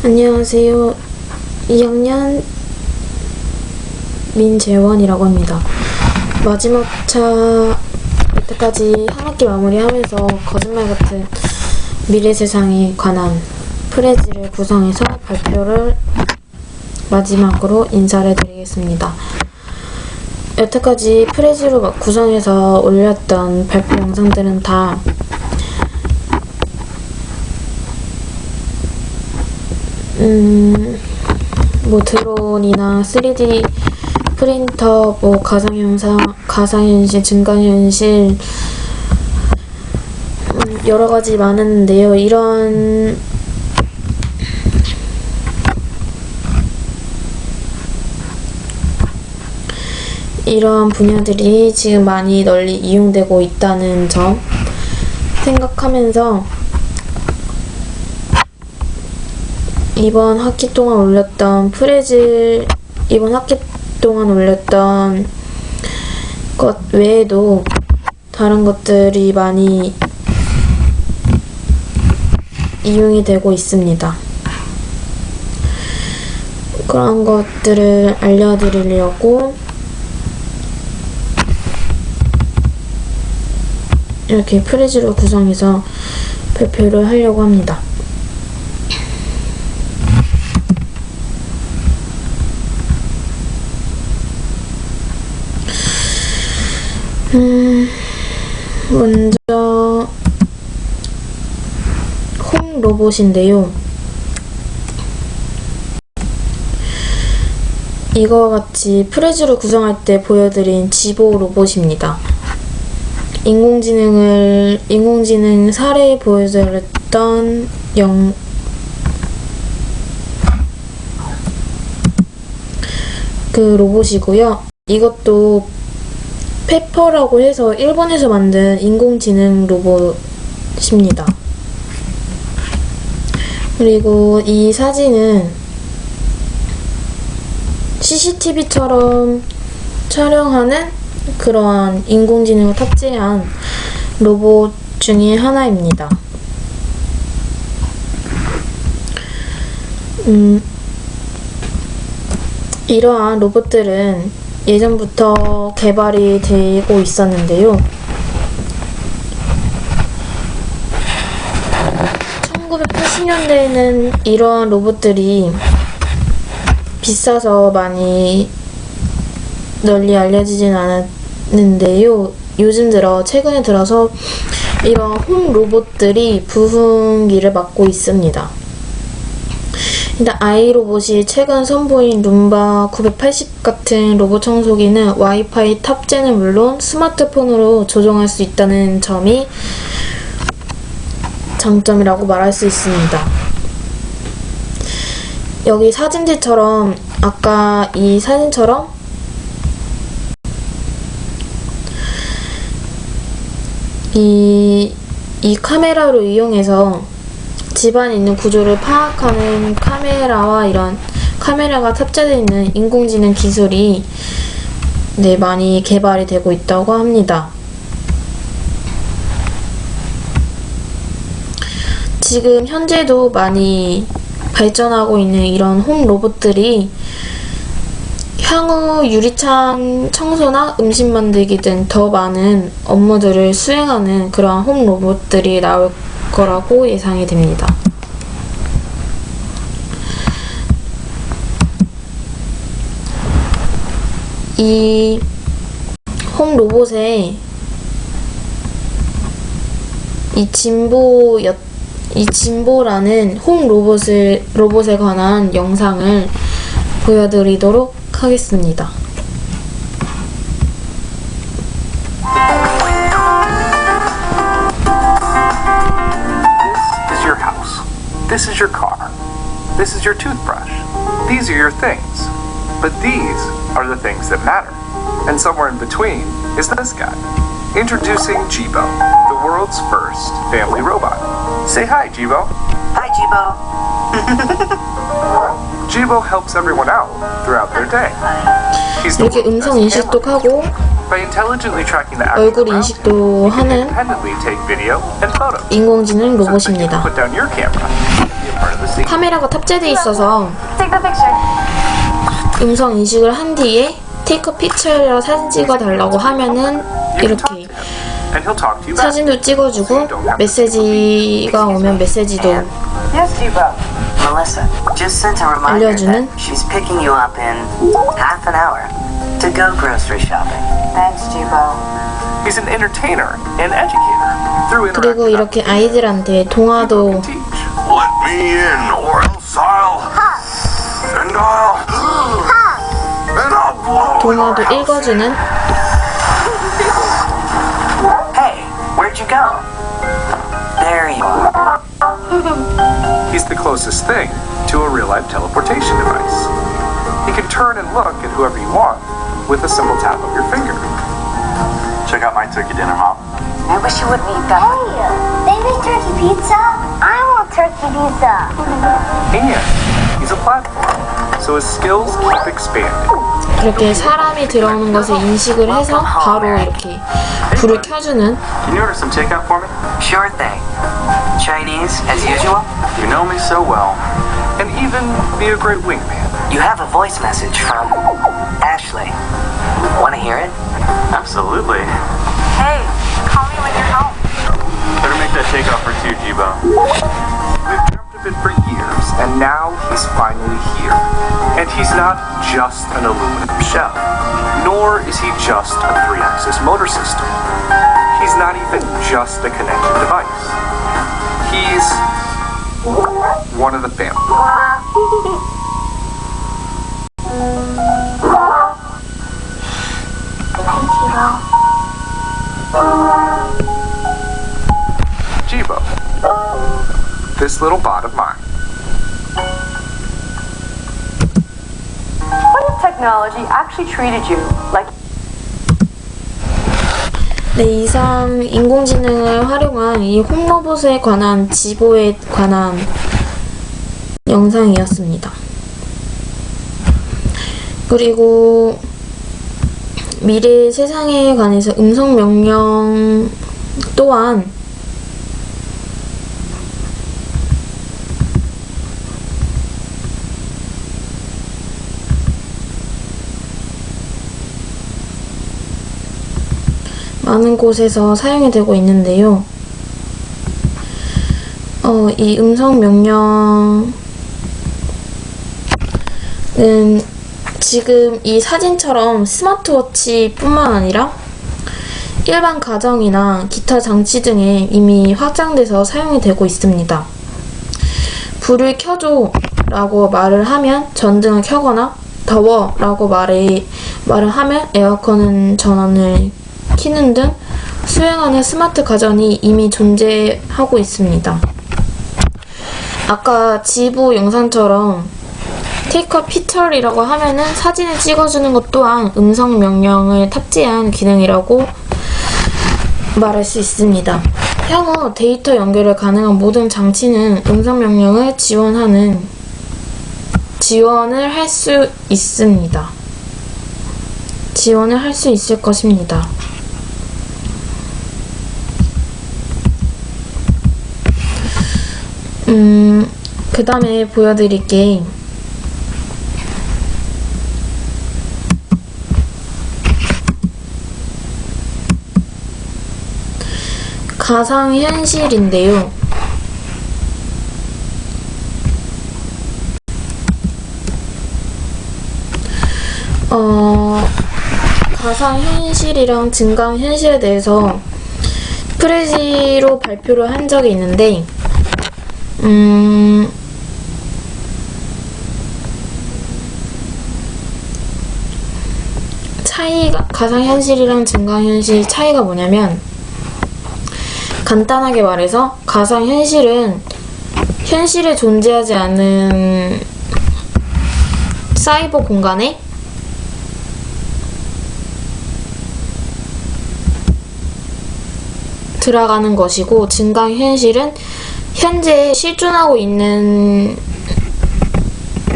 안녕하세요. 2학년 민재원이라고 합니다. 마지막 차 여태까지 한 학기 마무리하면서 거짓말 같은 미래 세상에 관한 프레지를 구성해서 발표를 마지막으로 인사를 드리겠습니다. 여태까지 프레지로 구성해서 올렸던 발표 영상들은 다 뭐 드론이나 3D 프린터, 뭐 가상현실, 증강현실 여러 가지 많았는데요. 이러한 분야들이 지금 많이 널리 이용되고 있다는 점 생각하면서 이번 학기 동안 올렸던 것 외에도 다른 것들이 많이 이용이 되고 있습니다. 그런 것들을 알려드리려고 이렇게 프레지로 구성해서 발표를 하려고 합니다. 먼저 홈 로봇인데요. 이거와 같이 프레지로 구성할 때 보여드린 지보 로봇입니다. 인공지능 사례에 보여드렸던 그 로봇이고요. 이것도 페퍼라고 해서 일본에서 만든 인공지능 로봇입니다. 그리고 이 사진은 CCTV처럼 촬영하는 그러한 인공지능을 탑재한 로봇 중에 하나입니다. 이러한 로봇들은 예전부터 개발이 되고 있었는데요. 1980년대에는 이러한 로봇들이 비싸서 많이 널리 알려지진 않았는데요. 최근에 들어서 이런 홈 로봇들이 부흥기를 맞고 있습니다. 일단 아이로봇이 최근 선보인 룸바 980 같은 로봇 청소기는 와이파이 탑재는 물론 스마트폰으로 조정할 수 있다는 점이 장점이라고 말할 수 있습니다. 여기 사진들처럼 아까 이 사진처럼 이 카메라로 이용해서 집안에 있는 구조를 파악하는 카메라와 이런 카메라가 탑재되어 있는 인공지능 기술이 많이 개발이 되고 있다고 합니다. 지금 현재도 많이 발전하고 있는 이런 홈 로봇들이 향후 유리창 청소나 음식 만들기 등 더 많은 업무들을 수행하는 그러한 홈 로봇들이 나올 거라고 예상이 됩니다. 이 홈 로봇의 이 진보라는 홈 로봇에 관한 영상을 보여드리도록 하겠습니다. This is your car. This is your toothbrush. These are your things. But these are the things that matter. And somewhere in between is this guy. Introducing Jibo, the world's first family robot. Say hi, Jibo. Hi, Jibo. Jibo helps everyone out throughout their day. He's the 이렇게 world's 음성 best 인식도 camera. 하고 By intelligently tracking the action 얼굴 around 인식도 him, he can 하는 independently take video and photos. 인공지능 So that you can 로봇입니다. put down your camera, be a part of the scene. 카메라가 탑재되어 있어서 Take the picture. 음성 인식을 한 뒤에 테이크 피처라 사진 찍어달라고 하면은 You can talk 이렇게 to him, and he'll talk to you back. 사진도 찍어주고 메시지가 오면 메시지도 Yes, Jibo. Melissa, just sent a reminder 알려주는? that she's picking you up in half an hour to go grocery shopping. Thanks, Jibo. He's an entertainer and educator through 그리고 interactive 이렇게 아이들한테 동화도 teach. Let me in, or else I'll blow 동화도 읽어주는 Hey, where'd you go? There you are. He's the closest thing to a real-life teleportation device. He can turn and look at whoever you want with a simple tap of your finger. Check out my turkey dinner, Mom. I wish you wouldn't eat that. Hey, they make turkey pizza? I want turkey pizza. And he's a platform, so his skills keep expanding. 그렇게 사람이 들어오는 것을 인식을 해서 바로 이렇게 불을 켜주는 Can you order some takeout for me? Sure thing. Chinese, as usual? You know me so well. And even be a great wingman. You have a voice message from Ashley. Want to hear it? Absolutely. Hey, call me when you're home. Better make that takeout for two, Jibo. We've dreamt of it for years, and now he's finally here. And he's not just an aluminum shell, nor is he just a 3-axis motor system. He's not even just a connected device. He's one of the family. Jibo, this little bot of mine. What if technology actually treated you like 네, 이상 인공지능을 활용한 이 홈로봇에 관한 지보에 관한 영상이었습니다. 그리고 미래 세상에 관해서 음성 명령 또한 많은 곳에서 사용이 되고 있는데요. 이 음성 명령은 지금 이 사진처럼 스마트워치뿐만 아니라 일반 가정이나 기타 장치 등에 이미 확장돼서 사용이 되고 있습니다. 불을 켜줘 라고 말을 하면 전등을 켜거나 더워 라고 말을 하면 에어컨 전원을 키는 등 수행하는 스마트 가전이 이미 존재하고 있습니다. 아까 지부 영상처럼 테이크 피처리라고 하면은 사진을 찍어주는 것 또한 음성 명령을 탑재한 기능이라고 말할 수 있습니다. 향후 데이터 연결을 가능한 모든 장치는 음성 명령을 지원을 할 수 있습니다. 지원을 할 수 있을 것입니다. 그 다음에 보여드릴게 가상현실인데요. 가상현실이랑 증강현실에 대해서 프레지로 발표를 한 적이 있는데 가상현실이랑 증강현실 차이가 뭐냐면 간단하게 말해서 가상현실은 현실에 존재하지 않은 사이버 공간에 들어가는 것이고 증강현실은 현재 실존하고 있는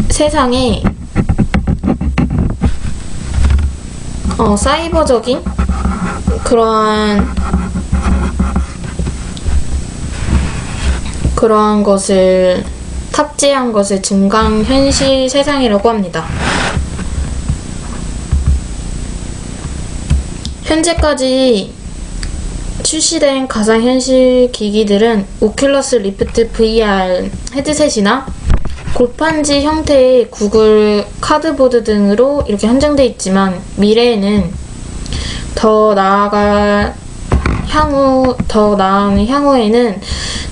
세상에 사이버적인 그러한 것을 탑재한 것을 증강현실 세상이라고 합니다. 현재까지 출시된 가상현실 기기들은 오큘러스 리프트 VR 헤드셋이나 골판지 형태의 구글 카드보드 등으로 이렇게 한정되어 있지만, 미래에는 더 나은 향후에는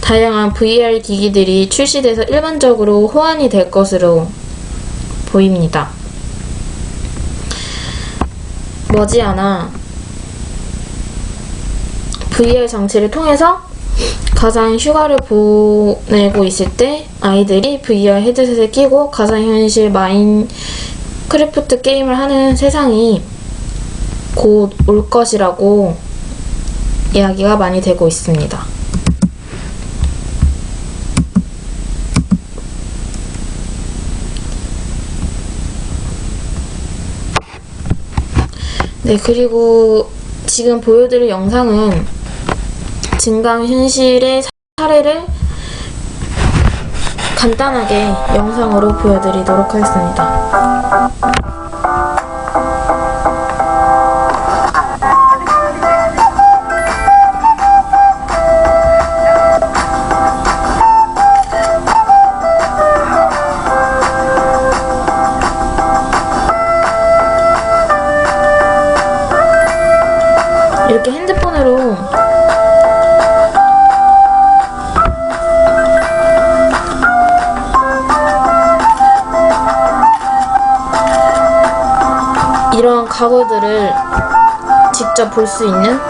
다양한 VR 기기들이 출시돼서 일반적으로 호환이 될 것으로 보입니다. 머지않아 VR 장치를 통해서 가상 휴가를 보내고 있을 때 아이들이 VR 헤드셋을 끼고 가상현실 마인크래프트 게임을 하는 세상이 곧 올 것이라고 이야기가 많이 되고 있습니다. 네, 그리고 지금 보여드릴 영상은 증강현실의 사례를 간단하게 영상으로 보여드리도록 하겠습니다. 이렇게 핸드폰으로 이런 가구들을 직접 볼 수 있는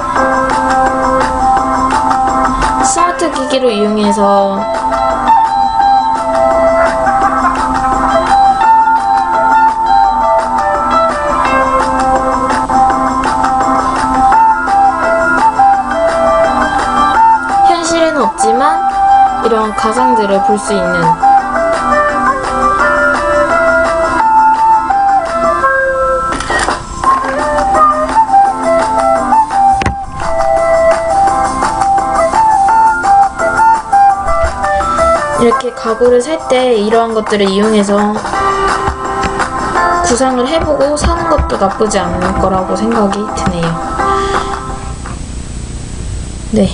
스마트 기기를 이용해서 현실에는 없지만 이런 가상들을 볼 수 있는, 이렇게 가구를 살 때 이러한 것들을 이용해서 구상을 해보고 사는 것도 나쁘지 않을 거라고 생각이 드네요. 네.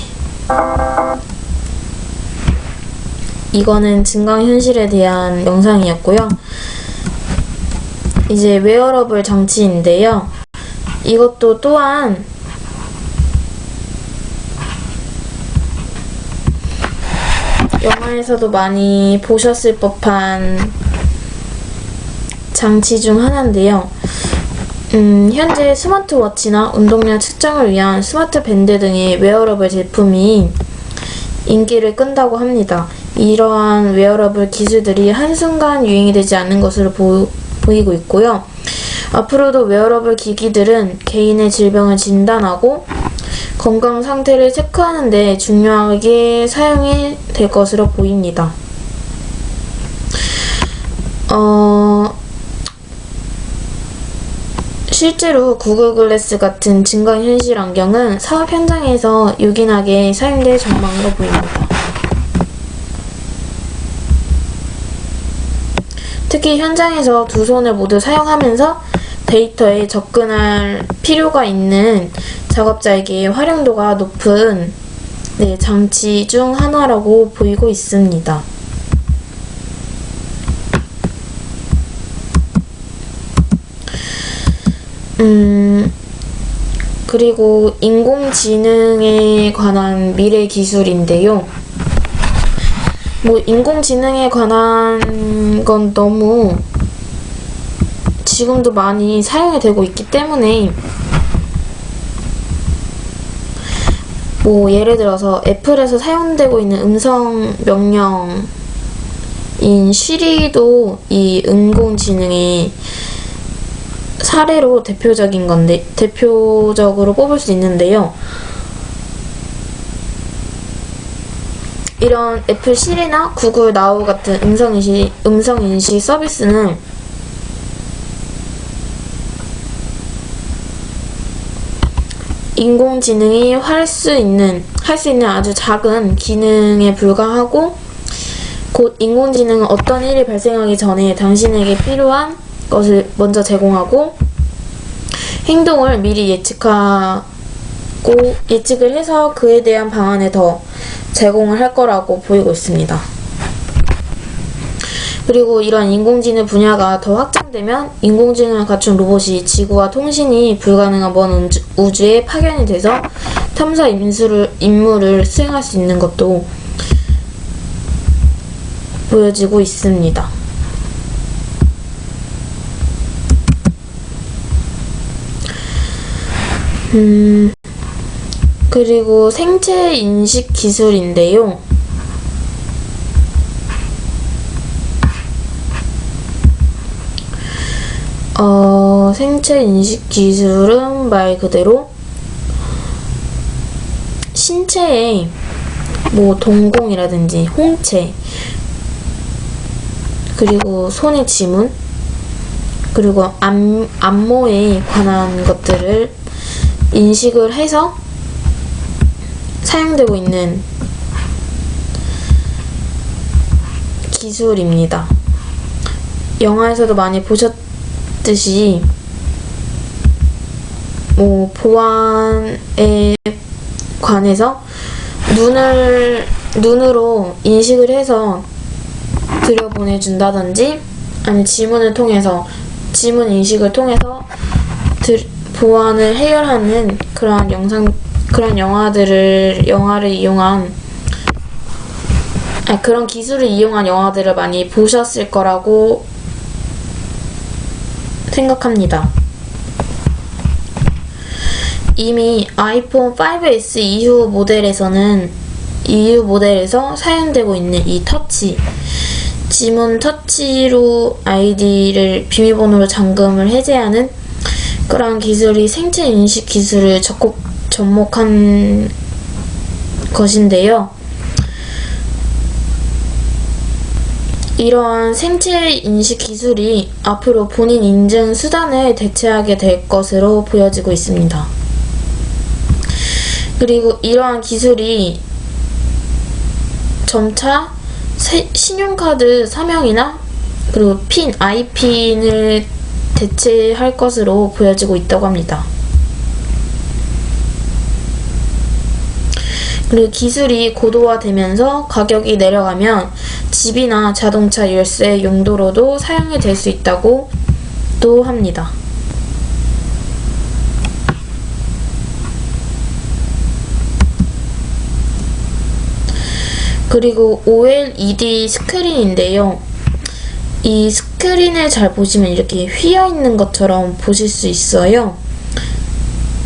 이거는 증강현실에 대한 영상이었고요. 이제 웨어러블 장치인데요. 이것도 또한 영화에서도 많이 보셨을 법한 장치 중 하나인데요. 현재 스마트워치나 운동량 측정을 위한 스마트 밴드 등의 웨어러블 제품이 인기를 끈다고 합니다. 이러한 웨어러블 기술들이 한순간 유행이 되지 않는 것으로 보이고 있고요. 앞으로도 웨어러블 기기들은 개인의 질병을 진단하고 건강 상태를 체크하는 데 중요하게 사용이 될 것으로 보입니다. 실제로 구글 글래스 같은 증강현실 안경은 사업 현장에서 요긴하게 사용될 전망으로 보입니다. 특히 현장에서 두 손을 모두 사용하면서 데이터에 접근할 필요가 있는 작업자에게 활용도가 높은 장치 중 하나라고 보이고 있습니다. 그리고 인공지능에 관한 미래 기술인데요. 인공지능에 관한 건 너무 지금도 많이 사용이 되고 있기 때문에 예를 들어서 애플에서 사용되고 있는 음성 명령인 시리도 이 인공지능의 사례로 대표적으로 뽑을 수 있는데요. 이런 애플 시리나 구글 나우 같은 음성인식 서비스는 인공지능이 할 수 있는 아주 작은 기능에 불과하고 곧 인공지능은 어떤 일이 발생하기 전에 당신에게 필요한 것을 먼저 제공하고 행동을 미리 예측을 해서 그에 대한 방안을 더 제공을 할 거라고 보이고 있습니다. 그리고 이런 인공지능 분야가 더 확장되면 인공지능을 갖춘 로봇이 지구와 통신이 불가능한 먼 우주에 파견이 돼서 탐사 임무를 수행할 수 있는 것도 보여지고 있습니다. 그리고 생체 인식 기술인데요. 생체 인식 기술은 말 그대로 신체의 동공이라든지 홍채, 그리고 손의 지문, 그리고 안모에 관한 것들을 인식을 해서 사용되고 있는 기술입니다. 영화에서도 많이 보셨듯이 보안에 관해서 눈으로 인식을 해서 들여보내준다든지 아니면 지문 인식을 통해서 보안을 해결하는 그런 그런 기술을 이용한 영화들을 많이 보셨을 거라고 생각합니다. 이미 아이폰 5S 이후 모델에서 사용되고 있는 이 터치, 지문 터치로 아이디를 비밀번호로 잠금을 해제하는 그런 기술이 생체 인식 기술을 접목한 것인데요. 이러한 생체 인식 기술이 앞으로 본인 인증 수단을 대체하게 될 것으로 보여지고 있습니다. 그리고 이러한 기술이 점차 신용카드 서명이나 그리고 아이핀을 대체할 것으로 보여지고 있다고 합니다. 그리고 기술이 고도화되면서 가격이 내려가면 집이나 자동차 열쇠 용도로도 사용이 될 수 있다고 또 합니다. 그리고 OLED 스크린인데요. 이 스크린을 잘 보시면 이렇게 휘어있는 것처럼 보실 수 있어요.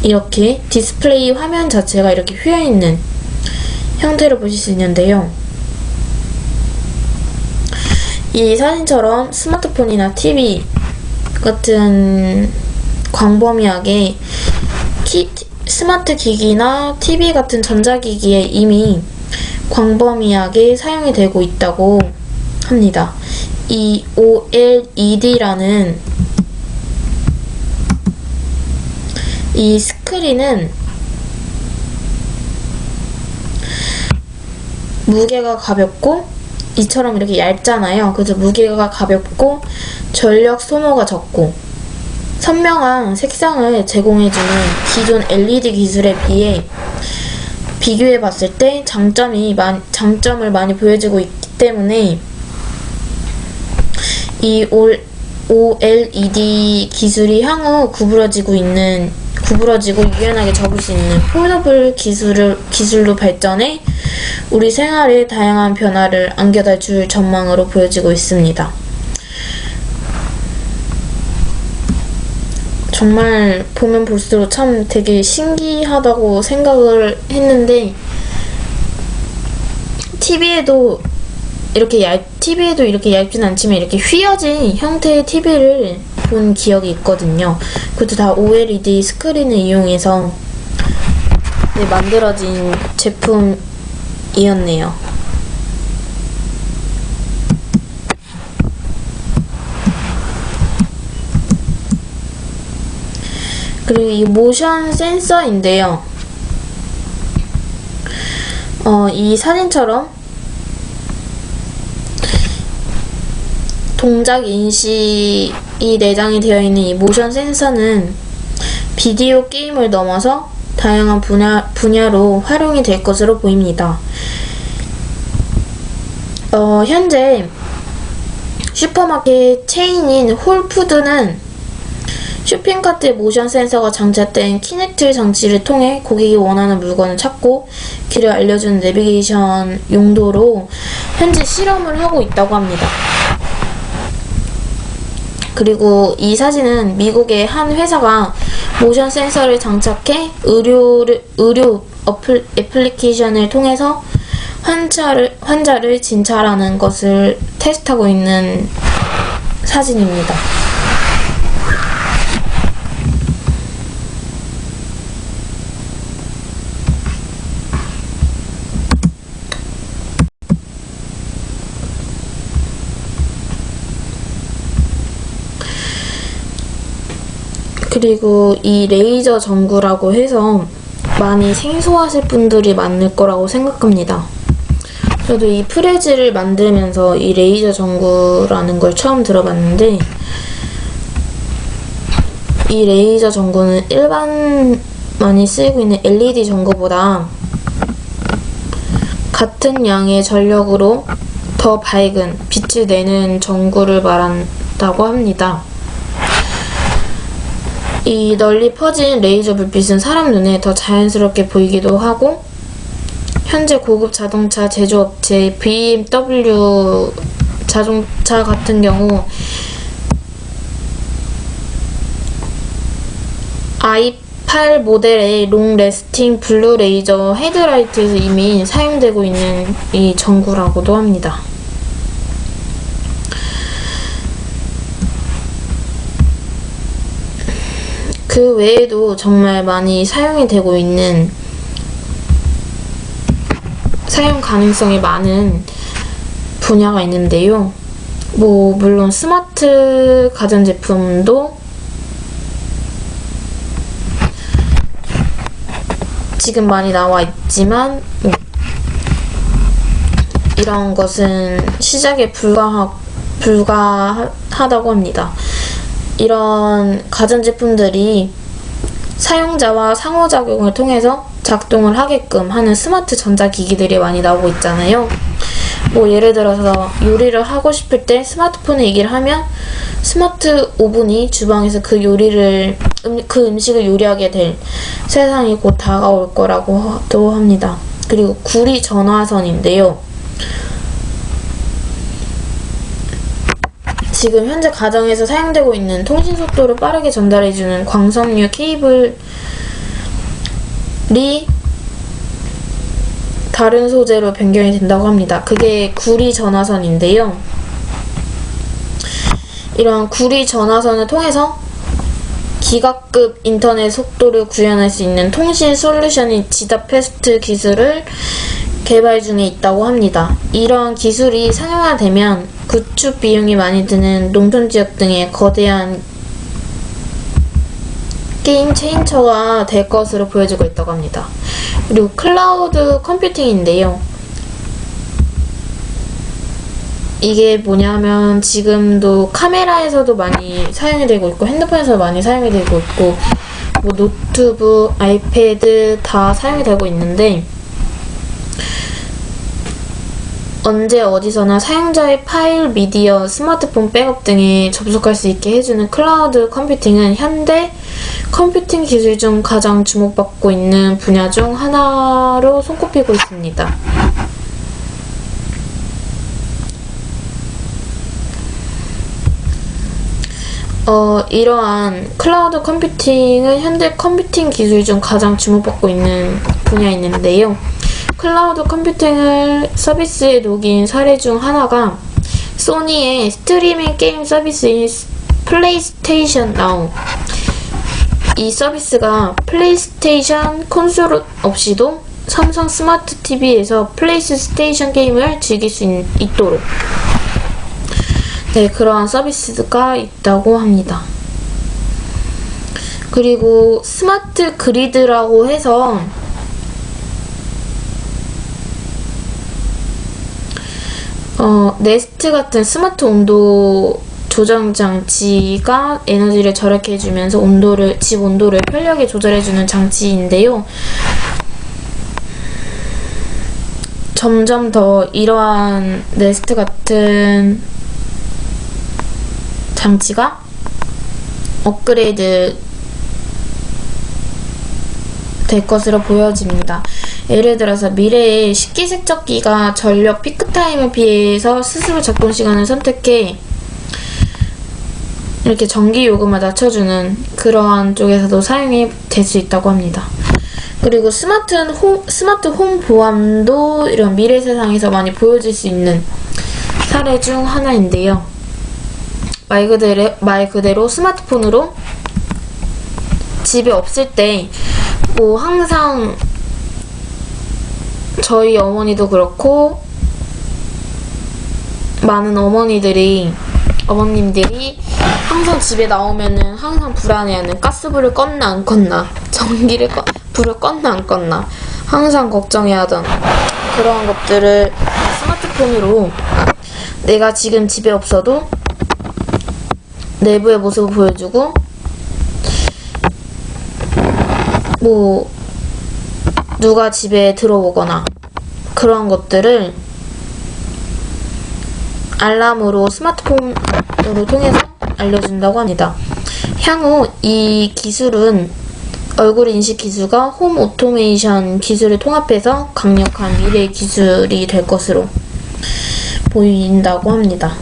이렇게 디스플레이 화면 자체가 이렇게 휘어있는 형태로 보실 수 있는데요. 이 사진처럼 스마트폰이나 TV 같은 광범위하게 스마트 기기나 TV 같은 전자기기에 이미 광범위하게 사용이 되고 있다고 합니다. 이 OLED라는 이 스크린은 무게가 가볍고 이처럼 이렇게 얇잖아요. 그래서 무게가 가볍고 전력 소모가 적고 선명한 색상을 제공해주는 기존 LED 기술에 비교해 봤을 때 장점을 많이 보여주고 있기 때문에 이 OLED 기술이 향후 구부러지고 유연하게 접을 수 있는 폴더블 기술로 발전해 우리 생활에 다양한 변화를 안겨다 줄 전망으로 보여지고 있습니다. 정말 보면 볼수록 참 되게 신기하다고 생각을 했는데 TV에도 이렇게 얇진 않지만 이렇게 휘어진 형태의 TV를 본 기억이 있거든요. 그것도 다 OLED 스크린을 이용해서 만들어진 제품이었네요. 그리고 이 모션 센서인데요. 이 사진처럼 동작 인식이 내장이 되어 있는 이 모션 센서는 비디오 게임을 넘어서 다양한 분야로 활용이 될 것으로 보입니다. 현재 슈퍼마켓 체인인 홀푸드는 쇼핑카트에 모션 센서가 장착된 키넥트 장치를 통해 고객이 원하는 물건을 찾고 길을 알려주는 내비게이션 용도로 현재 실험을 하고 있다고 합니다. 그리고 이 사진은 미국의 한 회사가 모션 센서를 장착해 의료 애플리케이션을 통해서 환자를 진찰하는 것을 테스트하고 있는 사진입니다. 그리고 이 레이저 전구라고 해서 많이 생소하실 분들이 많을 거라고 생각합니다. 저도 이 프레즈를 만들면서 이 레이저 전구라는 걸 처음 들어봤는데, 이 레이저 전구는 일반 많이 쓰이고 있는 LED 전구보다 같은 양의 전력으로 더 밝은 빛을 내는 전구를 말한다고 합니다. 이 널리 퍼진 레이저 불빛은 사람 눈에 더 자연스럽게 보이기도 하고, 현재 고급 자동차 제조업체 BMW 자동차 같은 경우 i8 모델의 롱 레스팅 블루 레이저 헤드라이트에서 이미 사용되고 있는 이 전구라고도 합니다. 그 외에도 정말 많이 사용이 되고 있는, 사용 가능성이 많은 분야가 있는데요. 물론 스마트 가전제품도 지금 많이 나와 있지만, 이런 것은 시작에 불과하다고 합니다. 이런 가전제품들이 사용자와 상호작용을 통해서 작동을 하게끔 하는 스마트 전자기기들이 많이 나오고 있잖아요. 예를 들어서 요리를 하고 싶을 때 스마트폰에 얘기를 하면 스마트 오븐이 주방에서 그 음식을 요리하게 될 세상이 곧 다가올 거라고도 합니다. 그리고 구리 전화선인데요. 지금 현재 가정에서 사용되고 있는 통신 속도를 빠르게 전달해주는 광섬유 케이블이 다른 소재로 변경이 된다고 합니다. 그게 구리 전화선인데요. 이런 구리 전화선을 통해서 기가급 인터넷 속도를 구현할 수 있는 통신 솔루션인 지다패스트 기술을 개발 중에 있다고 합니다. 이런 기술이 상용화되면 구축 비용이 많이 드는 농촌 지역 등의 거대한 게임 체인저가 될 것으로 보여지고 있다고 합니다. 그리고 클라우드 컴퓨팅인데요. 이게 뭐냐면 지금도 카메라에서도 많이 사용이 되고 있고 핸드폰에서도 많이 사용이 되고 있고 노트북, 아이패드 다 사용이 되고 있는데, 언제 어디서나 사용자의 파일, 미디어, 스마트폰 백업 등에 접속할 수 있게 해주는 클라우드 컴퓨팅은 현대 컴퓨팅 기술 중 가장 주목받고 있는 분야 중 하나로 손꼽히고 있습니다. 이러한 클라우드 컴퓨팅은 현대 컴퓨팅 기술 중 가장 주목받고 있는 분야인데요. 클라우드 컴퓨팅을 서비스에 녹인 사례 중 하나가 소니의 스트리밍 게임 서비스인 플레이스테이션 나우. 이 서비스가 플레이스테이션 콘솔 없이도 삼성 스마트 TV에서 플레이스테이션 게임을 즐길 수 있도록 그러한 서비스가 있다고 합니다. 그리고 스마트 그리드라고 해서 네스트 같은 스마트 온도 조정 장치가 에너지를 절약해 주면서 집 온도를 편리하게 조절해 주는 장치인데요. 점점 더 이러한 네스트 같은 장치가 업그레이드 될 것으로 보여집니다. 예를 들어서 미래의 식기세척기가 전력 피크타임에 비해서 스스로 작동 시간을 선택해 이렇게 전기 요금을 낮춰주는 그러한 쪽에서도 사용이 될 수 있다고 합니다. 그리고 스마트 홈 보안도 이런 미래 세상에서 많이 보여질 수 있는 사례 중 하나인데요. 말 그대로 스마트폰으로 집에 없을 때 항상 저희 어머니도 그렇고 많은 어머님들이 항상 집에 나오면은 항상 불안해하는 가스불을 껐나 안 껐나 불을 껐나 안 껐나 항상 걱정해하던 그러한 것들을 스마트폰으로 내가 지금 집에 없어도 내부의 모습을 보여주고 누가 집에 들어오거나 그런 것들을 알람으로 스마트폰으로 통해서 알려준다고 합니다. 향후 이 기술은 얼굴 인식 기술과 홈 오토메이션 기술을 통합해서 강력한 미래의 기술이 될 것으로 보인다고 합니다.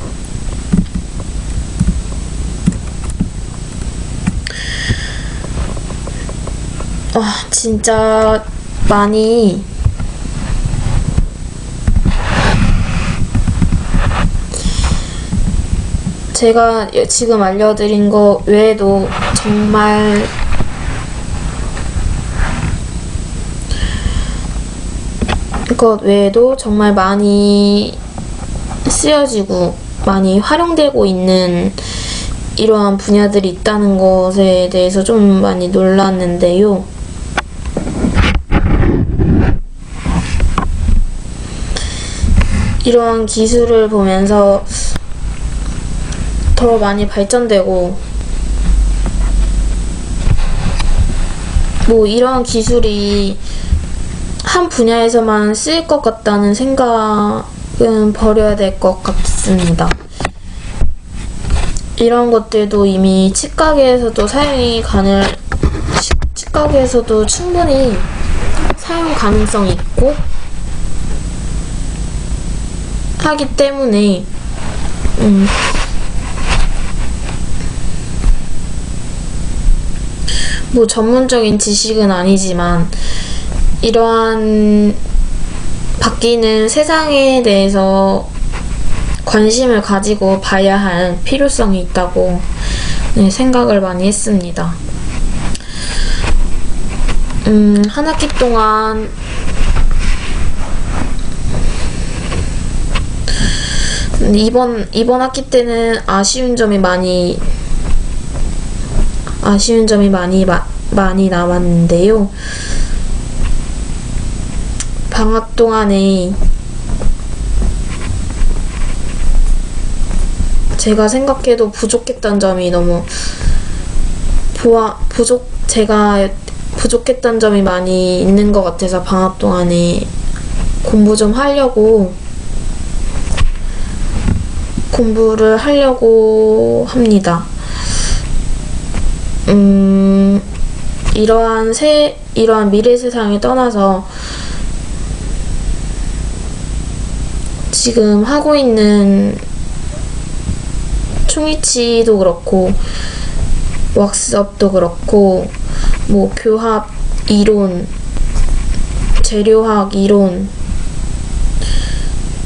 진짜 많이 제가 지금 알려드린 거 외에도 정말 많이 쓰여지고 많이 활용되고 있는 이러한 분야들이 있다는 것에 대해서 좀 많이 놀랐는데요. 이러한 기술을 보면서 더 많이 발전되고 이러한 기술이 한 분야에서만 쓰일 것 같다는 생각은 버려야 될 것 같습니다. 이런 것들도 이미 치과계에서도 치과계에서도 충분히 사용 가능성이 있고 하기 때문에 전문적인 지식은 아니지만 이러한 바뀌는 세상에 대해서 관심을 가지고 봐야 할 필요성이 있다고 생각을 많이 했습니다. 한 학기 동안 이번 학기 때는 아쉬운 점이 많이 남았는데요. 방학 동안에 제가 생각해도 부족했던 점이 부족했던 점이 많이 있는 것 같아서 방학 동안에 공부를 하려고 합니다. 이러한 미래 세상에 떠나서 지금 하고 있는 총이치도 그렇고 왁스업도 그렇고 교합 이론, 재료학 이론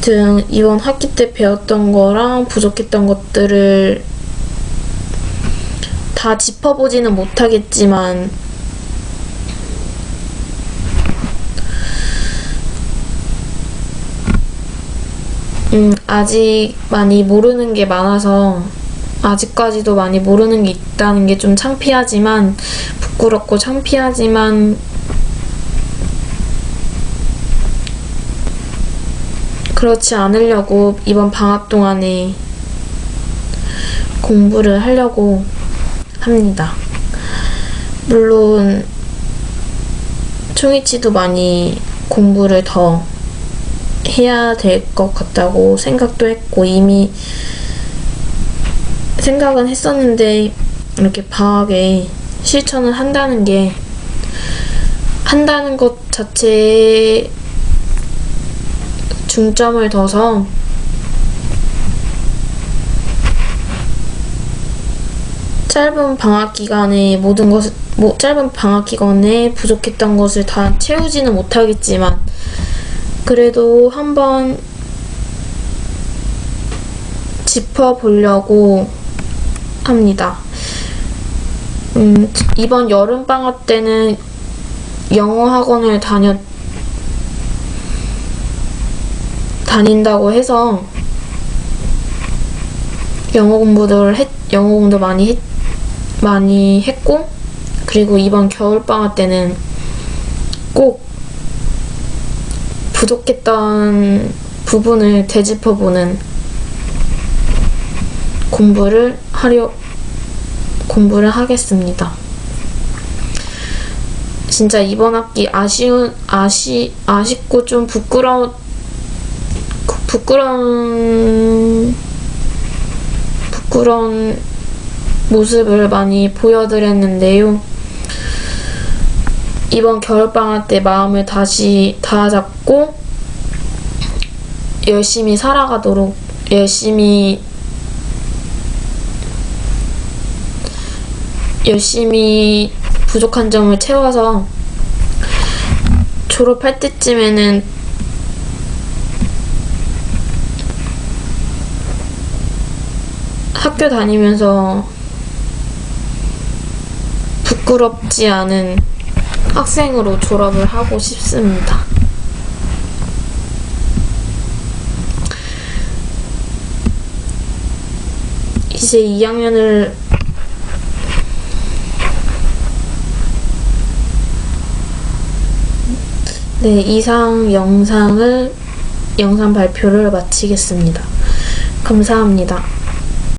등 이번 학기 때 배웠던 거랑 부족했던 것들을 다 짚어보지는 못하겠지만 아직 많이 모르는 게 많아서 아직까지도 많이 모르는 게 있다는 게 좀 창피하지만 부끄럽고 창피하지만 그렇지 않으려고 이번 방학 동안에 공부를 하려고 합니다. 물론 총이치도 많이 공부를 더 해야 될 것 같다고 생각도 했고 이미 생각은 했었는데 이렇게 방학에 실천을 한다는 것 자체에 중점을 둬서 짧은 방학 기간에 부족했던 것을 다 채우지는 못하겠지만 그래도 한번 짚어보려고 합니다. 이번 여름방학 때는 영어 학원을 다닌다고 해서 영어 공부도 많이 했고, 그리고 이번 겨울방학 때는 꼭 부족했던 부분을 되짚어보는 공부를 하겠습니다. 진짜 이번 학기 아쉽고 좀 부끄러운 모습을 많이 보여드렸는데요. 이번 겨울방학 때 마음을 다시 다잡고 열심히 살아가도록 열심히 부족한 점을 채워서 졸업할 때쯤에는 학교 다니면서 부끄럽지 않은 학생으로 졸업을 하고 싶습니다. 이제 2학년을 이상 영상 발표를 마치겠습니다. 감사합니다.